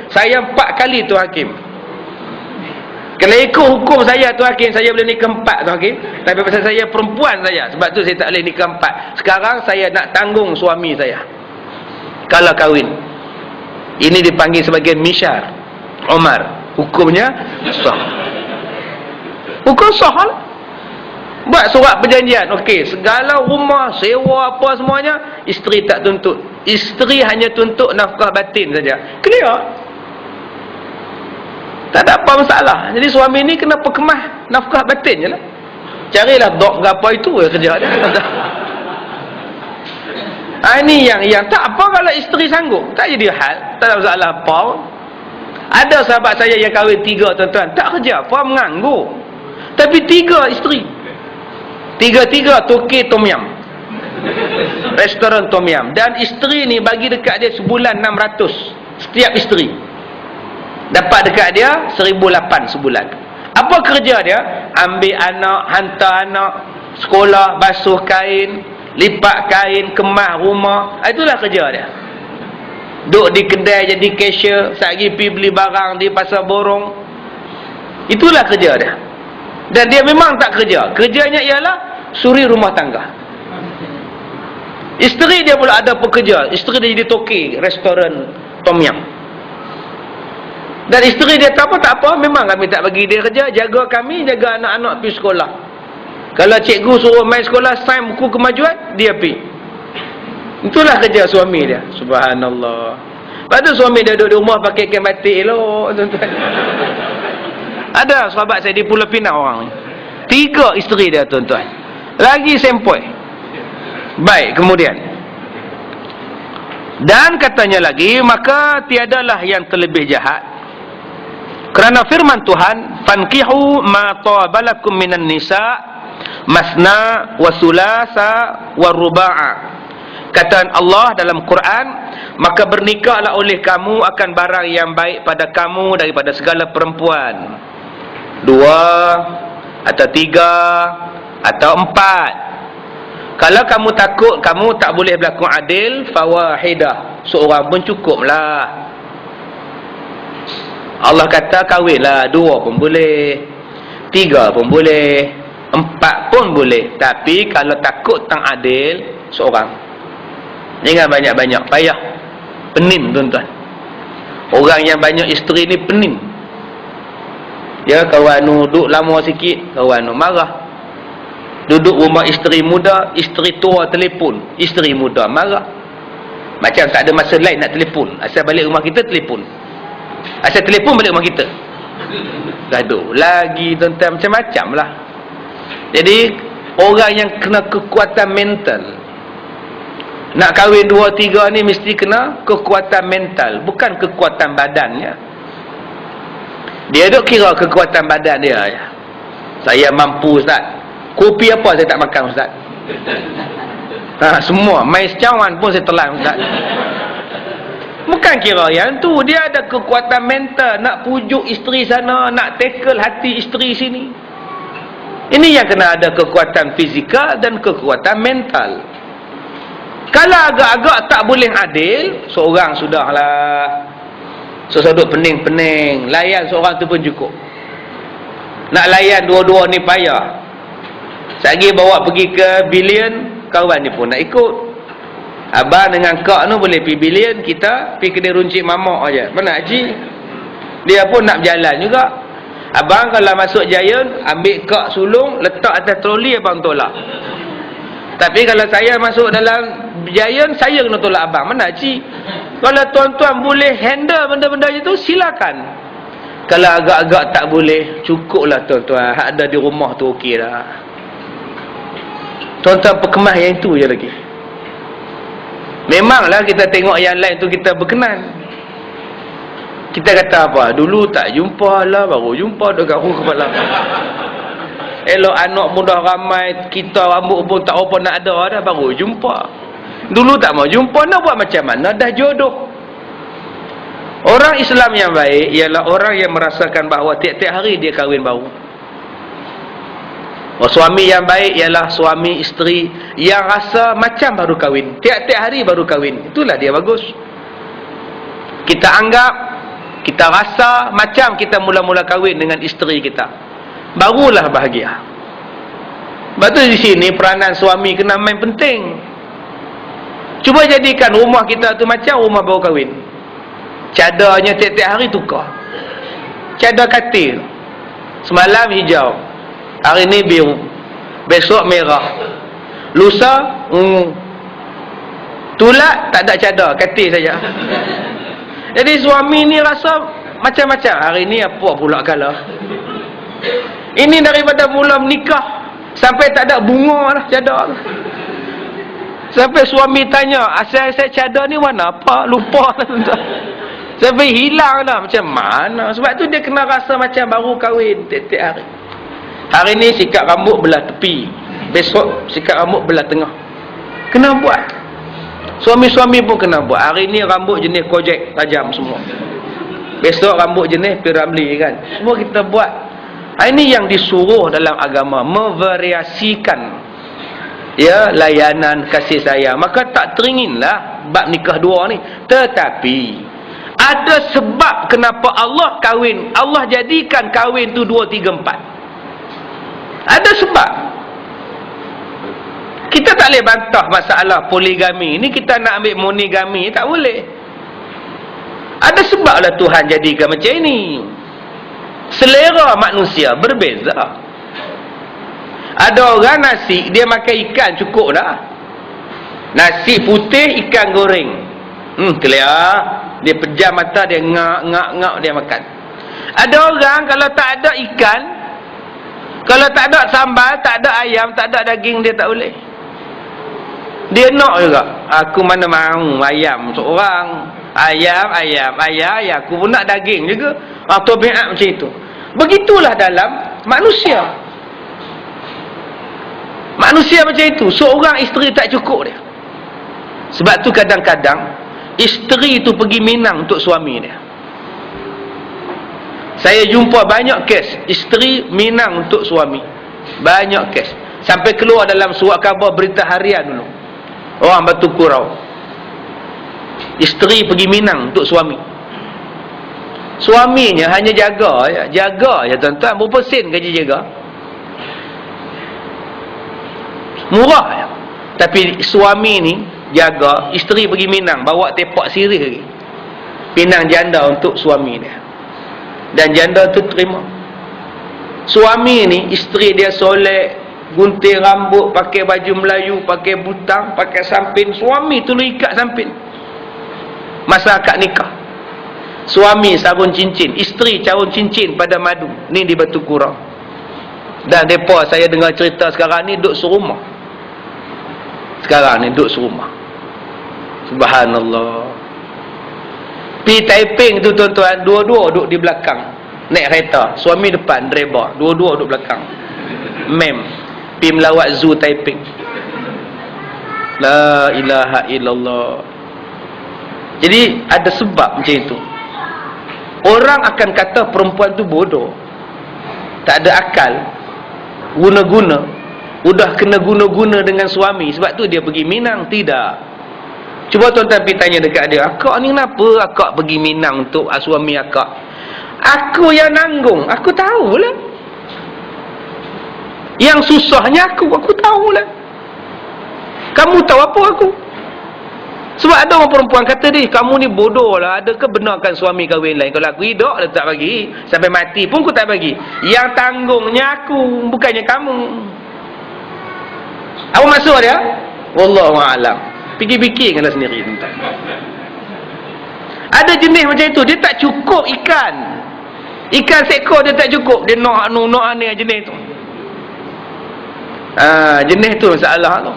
S1: Saya 4 kali tu hakim. Kalau ikut hukum saya tu hakim, saya boleh nikah 4 tu hakim. Tapi pasal saya perempuan saya, sebab tu saya tak boleh nikah 4. Sekarang saya nak tanggung suami saya kalau kahwin. Ini dipanggil sebagai Mishar Umar. Hukumnya sah. Hukum sah lah. Buat surat perjanjian. Okey, segala rumah, sewa apa semuanya, isteri tak tuntut. Isteri hanya tuntut nafkah batin saja. Clear. Tak ada apa masalah. Jadi suami ni kena perkemah nafkah batin je lah. Carilah dok ke apa itu kerja dia. Ini yang tak apa kalau isteri sanggup. Tak jadi hal. Tak ada masalah apa. Ada sahabat saya yang kahwin 3 tuan-tuan. Tak kerja apa, menganggur. Tapi 3 isteri. 3 Toke Tom Yam. Restoran Tom Yam. Dan isteri ni bagi dekat dia sebulan 600. Setiap isteri dapat dekat dia 1,800 sebulan. Apa kerja dia? Ambil anak, hantar anak sekolah, basuh kain, lipat kain, kemas rumah. Itulah kerja dia. Duduk di kedai jadi cashier, sehari pergi beli barang di pasar borong. Itulah kerja dia. Dan dia memang tak kerja. Kerjanya ialah suri rumah tangga. Isteri dia pula ada pekerja. Isteri dia jadi toki restoran Tom Yam. Dan isteri dia tak apa, memang kami tak bagi dia kerja, jaga kami, jaga anak-anak pergi sekolah. Kalau cikgu suruh main sekolah, sign buku kemajuan, dia pergi. Itulah kerja suami dia. Subhanallah. Lepas tu suami dia duduk di rumah pakai kain batik elok, tuan-tuan. Ada sahabat saya di Pulau Pinang orang ni. 3 isteri dia, tuan-tuan. Lagi sempoi. Baik, kemudian. Dan katanya lagi, maka tiadalah yang terlebih jahat. Kerana firman Tuhan, fankihu ma tabalakum minan nisa masna wa sulasa wa ruba'a. Kata Allah dalam Quran, maka bernikahlah oleh kamu akan barang yang baik pada kamu daripada segala perempuan. 2 atau 3 atau 4. Kalau kamu takut kamu tak boleh berlaku adil, fawahidah, seorang pun cukuplah. Allah kata kahwinlah 2 pun boleh, 3 pun boleh, 4 pun boleh. Tapi kalau takut tak adil, seorang. Jangan banyak-banyak payah. Penin, tuan-tuan. Orang yang banyak isteri ni penin. Ya, kawan duduk lama sikit, kawan marah. Duduk rumah isteri muda, isteri tua telefon, isteri muda marah. Macam tak ada masa lain nak telefon. Asal balik rumah kita telefon. Asal telefon balik rumah kita. Gaduh lagi, tuan-tuan, macam-macam lah. Jadi orang yang kena kekuatan mental, Nak kahwin 2-3 ni mesti kena kekuatan mental, bukan kekuatan badannya. Dia duk kira kekuatan badan dia. Saya mampu Ustaz. Kopi apa saya tak makan Ustaz. Semua main secawan pun saya telan Ustaz. Bukan kira yang tu, dia ada kekuatan mental, nak pujuk isteri sana, nak tackle hati isteri sini. Ini yang kena ada kekuatan fizikal dan kekuatan mental. Kalau agak-agak tak boleh adil, seorang sudahlah. Sesudut pening-pening, layan seorang tu pun cukup. Nak layan dua-dua ni payah. Sekali bawa pergi ke bilion, kawan ni pun nak ikut. Abang dengan kak tu boleh pergi bilion, kita pergi kedai runcit mamak aja. Mana haji? Dia pun nak berjalan juga. Abang kalau masuk Giant, ambil kak sulung, letak atas troli, abang tolak. Tapi kalau saya masuk dalam Giant, saya kena tolak abang. Mana haji? Kalau tuan-tuan boleh handle benda-benda itu, silakan. Kalau agak-agak tak boleh, cukuplah tuan-tuan. Hak ada di rumah tu okey dah. Tuan-tuan perkemas yang itu je lagi. Memanglah kita tengok yang lain tu kita berkenan. Kita kata apa? Dulu tak jumpa lah, baru jumpa dekat rumah kepala. Elok anak muda ramai, kita rambut pun tak apa nak ada dah, baru jumpa. Dulu tak mau jumpa, nak buat macam mana? Dah jodoh. Orang Islam yang baik ialah orang yang merasakan bahawa tiap-tiap hari dia kahwin baru. Suami yang baik ialah suami isteri yang rasa macam baru kahwin. Tiap-tiap hari baru kahwin. Itulah dia bagus. Kita anggap, kita rasa macam kita mula-mula kahwin dengan isteri kita. Barulah bahagia. Sebab tu di sini peranan suami kena main penting. Cuba jadikan rumah kita tu macam rumah baru kahwin. Cadarnya tiap-tiap hari tukar. Cadar katil. Semalam hijau. Hari ni biru. Besok merah. Lusa ungu. Tulak tak ada cadar, katil saja. Jadi suami ni rasa macam-macam. Hari ni apa pula kala. Ini daripada mula menikah sampai tak ada bunga lah cadar. Sampai suami tanya, asal saya cadar ni mana? Apa? Lupa lah. Sampai hilang dah. Macam mana? Sebab tu dia kena rasa macam baru kahwin tiap-tiap hari. Hari ni sikat rambut belah tepi. Besok sikat rambut belah tengah. Kena buat. Suami-suami pun kena buat. Hari ni rambut jenis kojek tajam semua. Besok rambut jenis piramli kan. Semua kita buat. Ini yang disuruh dalam agama. Memvariasikan layanan kasih sayang. Maka tak teringinlah bab nikah dua ni. Tetapi ada sebab kenapa Allah kahwin. Allah jadikan kahwin tu 2, 3, 4. Ada sebab. Kita tak boleh bantah masalah poligami. Ini kita nak ambil monogami, tak boleh. Ada sebablah Tuhan jadikan macam ini. Selera manusia berbeza. Ada orang nasi, dia makan ikan cukup dah. Nasi putih, ikan goreng. Clear. Dia pejam mata, dia ngak-ngak dia makan. Ada orang kalau tak ada ikan, kalau tak ada sambal, tak ada ayam, tak ada daging, dia tak boleh. Dia nak juga. Aku mana mahu ayam seorang. Ayam. Aku pun nak daging juga. Tabiat macam itu. Begitulah dalam manusia. Manusia macam itu. Seorang isteri tak cukup dia. Sebab tu kadang-kadang isteri tu pergi minang untuk suami dia. Saya jumpa banyak kes isteri minang untuk suami. Banyak kes. Sampai keluar dalam surat khabar berita harian dulu. Orang Batu Kurau. Isteri pergi minang untuk suami. Suaminya hanya jaga je. Jaga je tuan-tuan. Berapa sen gaji jaga? Murah je. Tapi suami ni jaga, isteri pergi minang. Bawa tepak sirih lagi. Pinang janda untuk suami dia. Dan janda tu terima. Suami ni, isteri dia solek, gunting rambut, pakai baju Melayu, pakai butang, pakai sampin. Suami tu ikat sampin. Masa akad nikah. Suami sarung cincin, isteri carun cincin pada madu. Ni di Batu Kurau. Dan mereka saya dengar cerita sekarang ni duduk serumah. Sekarang ni duduk serumah. Subhanallah. Pi Taiping tu tuan-tuan, dua-dua duduk di belakang naik kereta, suami depan driver, dua-dua duduk belakang. Mem pi melawat zoo Taiping. La ilaha illallah. Jadi ada sebab macam itu. Orang akan kata perempuan tu bodoh, tak ada akal, guna-guna, udah kena guna-guna dengan suami, sebab tu dia pergi Minang. Tidak. Cuba tuan-tuan pergi tanya dekat dia, akak ni kenapa akak pergi Minang untuk suami akak? Aku yang nanggung, aku tahulah. Yang susahnya aku tahulah. Kamu tahu apa aku? Sebab ada orang perempuan kata dia, kamu ni bodoh lah, adakah benarkan suami kahwin lain? Kalau aku hidup, dia tak bagi. Sampai mati pun aku tak bagi. Yang tanggungnya aku, bukannya kamu. Apa maksud dia? Wallahualam. Fikir-fikirkanlah sendiri tentang. Ada jenis macam itu, dia tak cukup ikan. Ikan seekor dia tak cukup, dia nak ni jenis tu. Jenis tu masalah tu.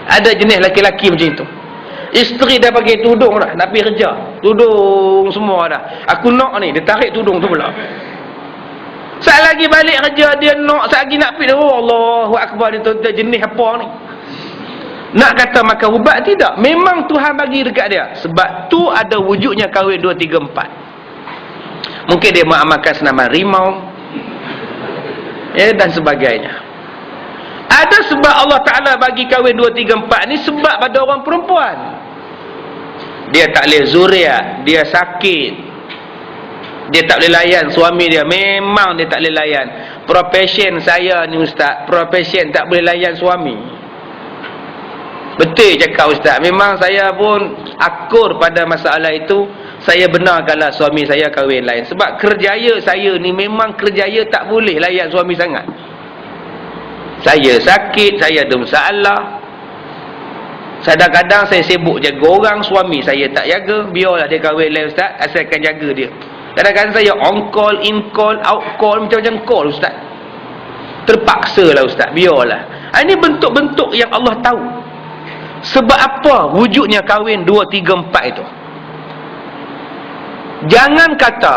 S1: Ada jenis laki-laki macam itu. Isteri dah pakai tudung dah, nak pergi kerja, tudung semua dah. Aku nak ni, dia tarik tudung tu pula. Saat lagi balik kerja, dia nak, saat lagi nak pergi, oh Allahu Akbar, dia jenis apa ni? Nak kata makan ubat? Tidak. Memang Tuhan bagi dekat dia. Sebab tu ada wujudnya kahwin 2, 3, 4. Mungkin dia mengamalkan senaman rimau, dan sebagainya. Ada sebab Allah Ta'ala bagi kahwin 2, 3, 4 ni sebab pada orang perempuan. Dia tak boleh zuriat, dia sakit, dia tak boleh layan suami dia. Memang dia tak boleh layan. Profession saya ni ustaz, profession tak boleh layan suami. Betul cakap ustaz. Memang saya pun akur pada masalah itu. Saya benarkanlah suami saya kahwin lain. Sebab kerjaya saya ni memang kerjaya tak boleh layan suami sangat. Saya sakit, saya ada masalah. Kadang-kadang saya sibuk jaga orang, suami saya tak jaga. Biarlah dia kahwin lain ustaz, asalkan jaga dia. Kadang-kadang saya on call, in call, out call, macam-macam call ustaz. Terpaksa lah ustaz, biarlah. Ini bentuk-bentuk yang Allah tahu. Sebab apa wujudnya kahwin 2, 3, 4 itu? Jangan kata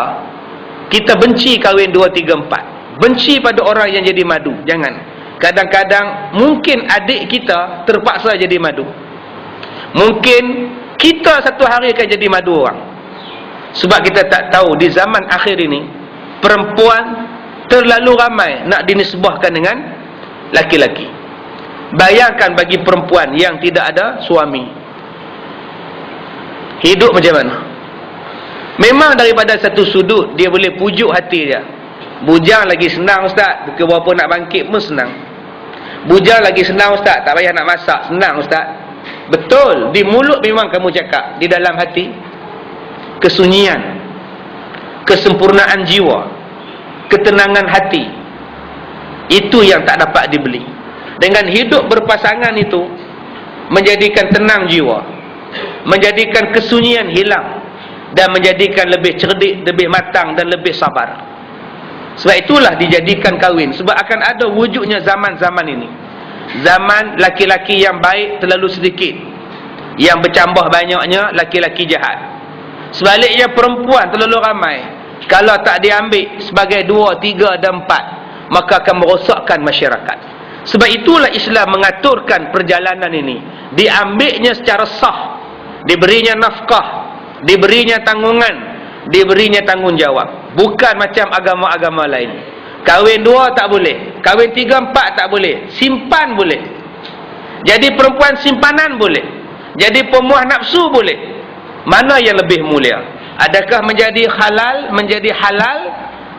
S1: kita benci kahwin 2, 3, 4. Benci pada orang yang jadi madu. Jangan. Kadang-kadang mungkin adik kita terpaksa jadi madu. Mungkin kita satu hari akan jadi madu orang. Sebab kita tak tahu di zaman akhir ini perempuan terlalu ramai nak dinisbahkan dengan laki-laki. Bayangkan bagi perempuan yang tidak ada suami, hidup macam mana? Memang daripada satu sudut dia boleh pujuk hati dia. Bujang lagi senang ustaz, bukan berapa nak bangkit pun senang. Bujang lagi senang ustaz, tak payah nak masak, senang ustaz. Betul, di mulut memang kamu cakap, di dalam hati kesunyian, kesempurnaan jiwa, ketenangan hati, itu yang tak dapat dibeli. Dengan hidup berpasangan itu menjadikan tenang jiwa, menjadikan kesunyian hilang, dan menjadikan lebih cerdik, lebih matang dan lebih sabar. Sebab itulah dijadikan kahwin. Sebab akan ada wujudnya zaman-zaman ini. Zaman laki-laki yang baik terlalu sedikit, yang bercambah banyaknya laki-laki jahat. Sebaliknya perempuan terlalu ramai. Kalau tak diambil sebagai 2, 3 dan 4, maka akan merosakkan masyarakat. Sebab itulah Islam mengaturkan perjalanan ini. Diambilnya secara sah, diberinya nafkah, diberinya tanggungan, diberinya tanggungjawab. Bukan macam agama-agama lain. Kahwin 2 tak boleh, kahwin 3, 4 tak boleh, simpan boleh. Jadi perempuan simpanan boleh, jadi pemuah nafsu boleh. Mana yang lebih mulia? Adakah menjadi halal,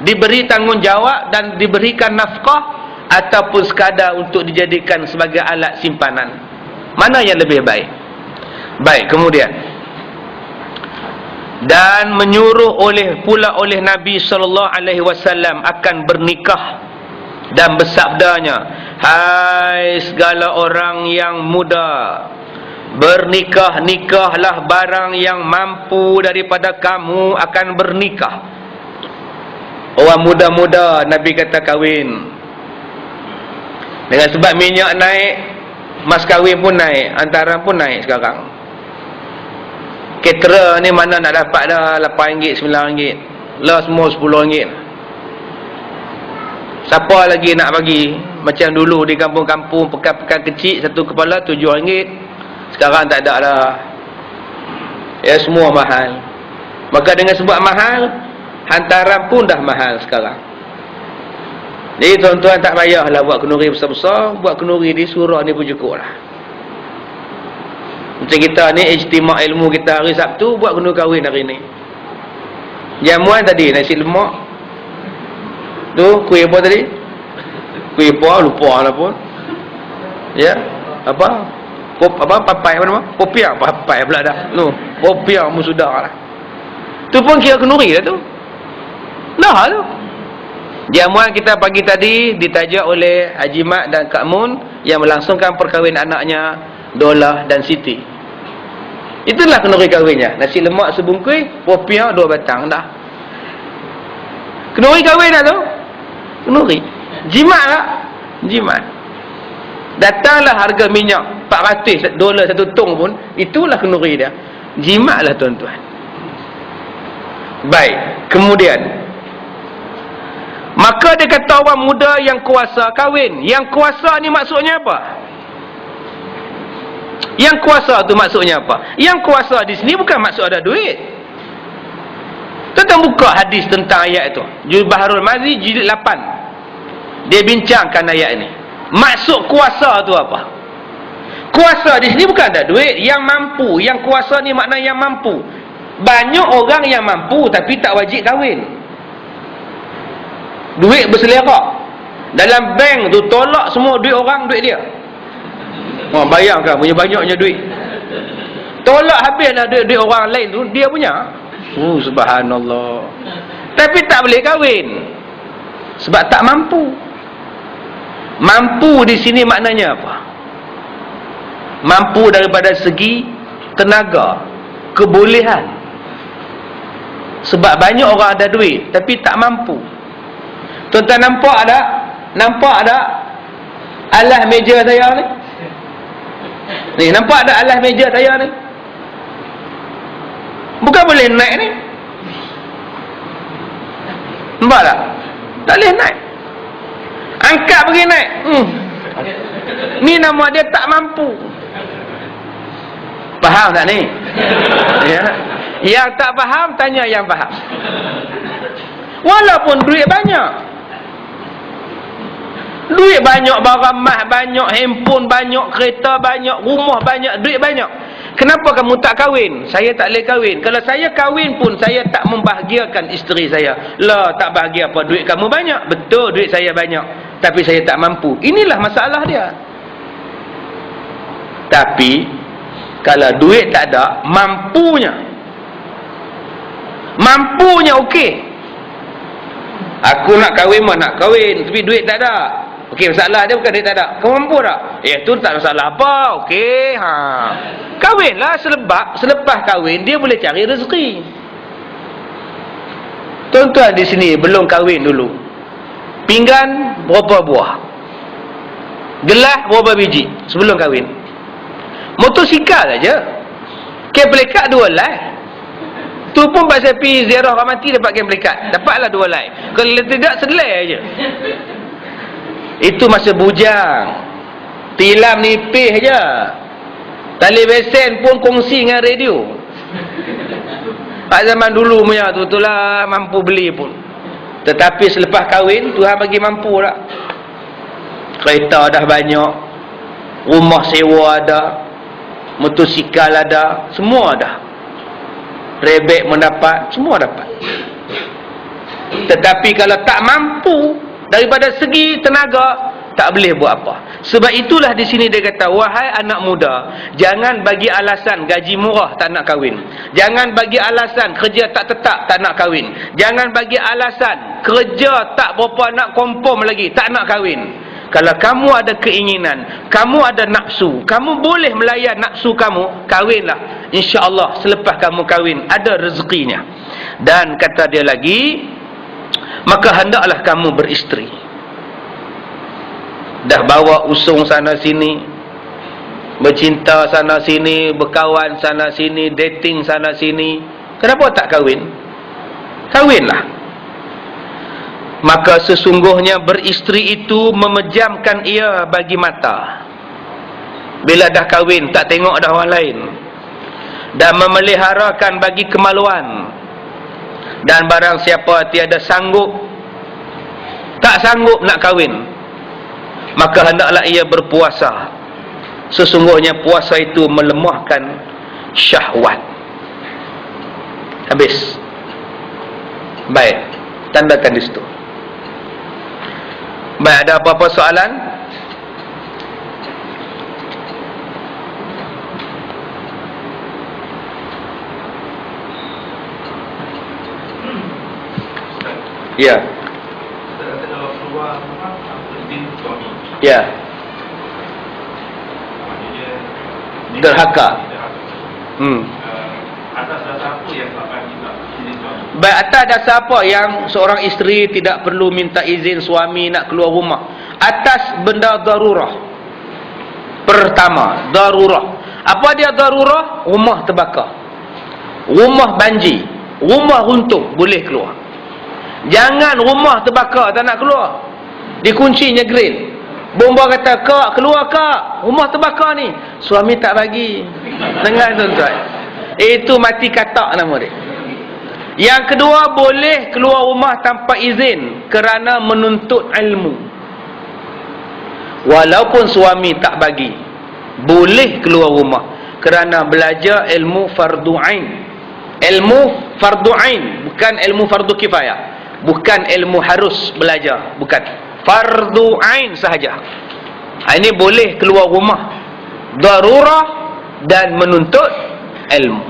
S1: diberi tanggungjawab dan diberikan nafkah, ataupun sekadar untuk dijadikan sebagai alat simpanan? Mana yang lebih baik? Baik, kemudian dan menyuruh pula oleh Nabi SAW akan bernikah, dan bersabdanya, hai segala orang yang muda, bernikah-nikahlah barang yang mampu daripada kamu akan bernikah. Orang muda-muda Nabi kata kahwin. Dengan sebab minyak naik, mas kahwin pun naik, hantaran pun naik sekarang. Caterer ni mana nak dapat dah RM8, RM9. Lah semua RM10. Siapa lagi nak bagi? Macam dulu di kampung-kampung, pekan-pekan kecil, satu kepala RM7. Sekarang tak ada dah. Ya, semua mahal. Maka dengan sebab mahal, hantaran pun dah mahal sekarang. Jadi tuan-tuan tak payahlah buat kenduri besar-besar. Buat kenduri di surau ni pun cukup lah. Macam kita ni ijtima' ilmu kita hari Sabtu, buat kenduri kahwin hari ni. Jamuan tadi nasi lemak. Tu kuih apa tadi? Kuih apa? Lupa lah pun. Ya, apa? Papai apa nama? Popiah, papai pula dah. Tu, popiah mu sudah lah. Tu pun kira kenduri dah tu. Dah tu. Jamuan kita pagi tadi ditaja oleh Haji Mat dan Kak Mun yang melangsungkan perkahwinan anaknya Dolah dan Siti. Itulah kenduri kahwinnya. Nasi lemak sebungkus, popiah 2 batang dah. Kenduri kahwin dah tu. Kenduri. Jimat tak? Jimat. Datanglah harga minyak $400 satu tong pun, itulah kenduri dia. Jimatlah tuan-tuan. Baik, kemudian maka dia kata orang muda yang kuasa kahwin. Yang kuasa ni maksudnya apa? Yang kuasa tu maksudnya apa? Yang kuasa di sini bukan maksud ada duit. Tentang buka hadis tentang ayat itu. Baharul Mazi jilid 8. Dia bincangkan ayat ini. Maksud kuasa tu apa? Kuasa di sini bukan ada duit. Yang mampu. Yang kuasa ni makna yang mampu. Banyak orang yang mampu tapi tak wajib kahwin. Duit berselerak. Dalam bank tu tolak semua duit orang, duit dia. Oh, bayangkan punya banyaknya duit. Tolak habislah duit orang lain tu, dia punya. Subhanallah. Tapi tak boleh kahwin. Sebab tak mampu. Mampu di sini maknanya apa? Mampu daripada segi tenaga, kebolehan. Sebab banyak orang ada duit tapi tak mampu. Tuan-tuan nampak ada? Nampak ada alas meja saya ni? Ni, nampak ada alas meja saya ni? Bukan boleh naik ni. Nampak tak? Tak boleh naik. Angkat pergi naik. Ni nama dia tak mampu. Faham tak ni? Ya. Yang tak faham, tanya yang faham. Walaupun duit banyak. Duit banyak, barang mah banyak, handphone banyak, kereta banyak, rumah banyak, duit banyak. Kenapa kamu tak kahwin? Saya tak boleh kahwin. Kalau saya kahwin pun, saya tak membahagiakan isteri saya. Lah, tak bahagia apa? Duit kamu banyak. Betul, duit saya banyak. Tapi saya tak mampu. Inilah masalah dia. Tapi, kalau duit tak ada, mampunya. Mampunya okey. Aku nak kahwin mah nak kahwin, tapi duit tak ada. Okey, masalah dia bukan duit tak ada. Kau mampu tak? Tu tak masalah apa. Okey, kahwinlah selepas kahwin dia boleh cari rezeki. Tuan-tuan di sini belum kahwin dulu. Pinggan berapa buah? Gelas berapa biji sebelum kahwin? Motosikal saja. Keplekat 2 lai. Tu pun pasal pergi ziarah orang mati dapat keplekat. Dapatlah 2 lai. Kalau tidak selai aja. Itu masa bujang. Tilam nipis je. Tali besen pun kongsi dengan radio. Pak zaman dulu punya tu lah mampu beli pun. Tetapi selepas kahwin Tuhan bagi mampu tak. Kereta dah banyak, rumah sewa ada, motosikal ada, semua ada. Rebek mendapat, semua dapat. Tetapi kalau tak mampu daripada segi tenaga, tak boleh buat apa. Sebab itulah di sini dia kata, wahai anak muda, jangan bagi alasan gaji murah tak nak kahwin. Jangan bagi alasan kerja tak tetap tak nak kahwin. Jangan bagi alasan kerja tak berapa nak confirm lagi tak nak kahwin. Kalau kamu ada keinginan, kamu ada nafsu, kamu boleh melayan nafsu kamu, kahwinlah. InsyaAllah selepas kamu kahwin ada rezekinya. Dan kata dia lagi, maka hendaklah kamu beristeri. Dah bawa usung sana sini, bercinta sana sini, berkawan sana sini, dating sana sini. Kenapa tak kahwin? Kahwinlah. Maka sesungguhnya beristeri itu memejamkan ia bagi mata. Bila dah kahwin, tak tengok dah orang lain. Dan memeliharakan bagi kemaluan. Dan barang siapa tiada sanggup, tak sanggup nak kahwin, maka hendaklah ia berpuasa. Sesungguhnya puasa itu melemahkan syahwat. Habis. Baik, tandakan di situ. Baik, ada apa-apa soalan? Ya. Ya. Derhaka.
S2: Atas dasar apa yang tak bagi izin suami?
S1: Baik, atas dasar apa yang seorang isteri tidak perlu minta izin suami nak keluar rumah? Atas benda darurah. Pertama, darurah. Apa dia darurah? Rumah terbakar, rumah banjir, rumah runtuh, boleh keluar. Jangan rumah terbakar tak nak keluar, dikuncinya grill. Bomba kata, "Kak, keluar kak, rumah terbakar ni." Suami tak bagi. Dengar tuan-tuan, itu mati katak nama dia. Yang kedua, boleh keluar rumah tanpa izin kerana menuntut ilmu. Walaupun suami tak bagi, boleh keluar rumah kerana belajar ilmu fardu ain. Ilmu fardu ain, bukan ilmu fardu kifayah. Bukan ilmu harus belajar, bukan. Fardu ain sahaja. Ini boleh keluar rumah darurah dan menuntut ilmu.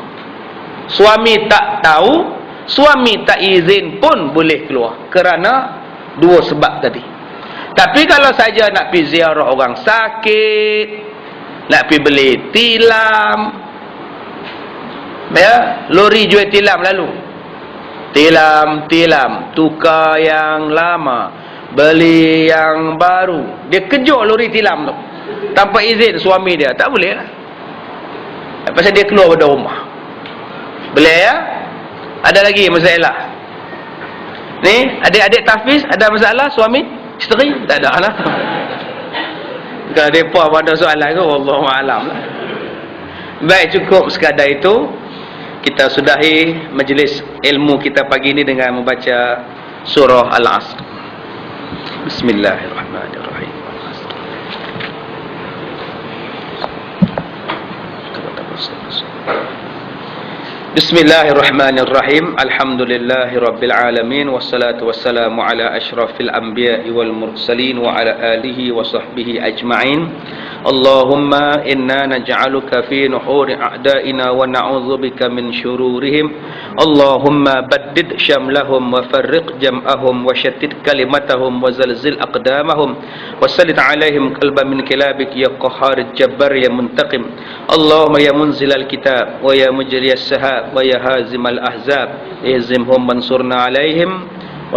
S1: Suami tak tahu, suami tak izin pun boleh keluar kerana dua sebab tadi. Tapi kalau saja nak pergi ziarah orang sakit, nak pergi beli tilam, ya, lori jual tilam lalu, tilam, tukar yang lama, beli yang baru, dia kejut lori tilam tu tanpa izin suami dia, tak boleh lah. Pasal dia keluar dari rumah. Boleh ya? Ada lagi masalah ni? Adik-adik tahfiz ada masalah suami isteri? Tak ada lah. Kalau mereka ada soalan ke, wallahualam lah. Baik, cukup sekadar itu. Kita sudahi majlis ilmu kita pagi ini dengan membaca surah Al-Asr. Bismillahirrahmanirrahim. Bismillahirrahmanirrahim. Alhamdulillahi rabbil alamin, wassalatu wassalamu ala asyrafil anbiya'i wal mursalin wa ala alihi wa sahbihi ajma'in. Allahumma inna naj'aluka fi nuhuri a'da'ina wa na'udzubika min syururihim. Allahumma baddid syamlahum wa farriq jam'ahum wa syattid kalimatahum wa zalzil aqdamahum wa sallit alaihim qalban min kilabik ya qahhar jabbar ya muntaqim. Allahumma ya munzilal kitab wa ya mujriyas sahab wa ya hazimal ahzab ihzimhum mansurna alaihim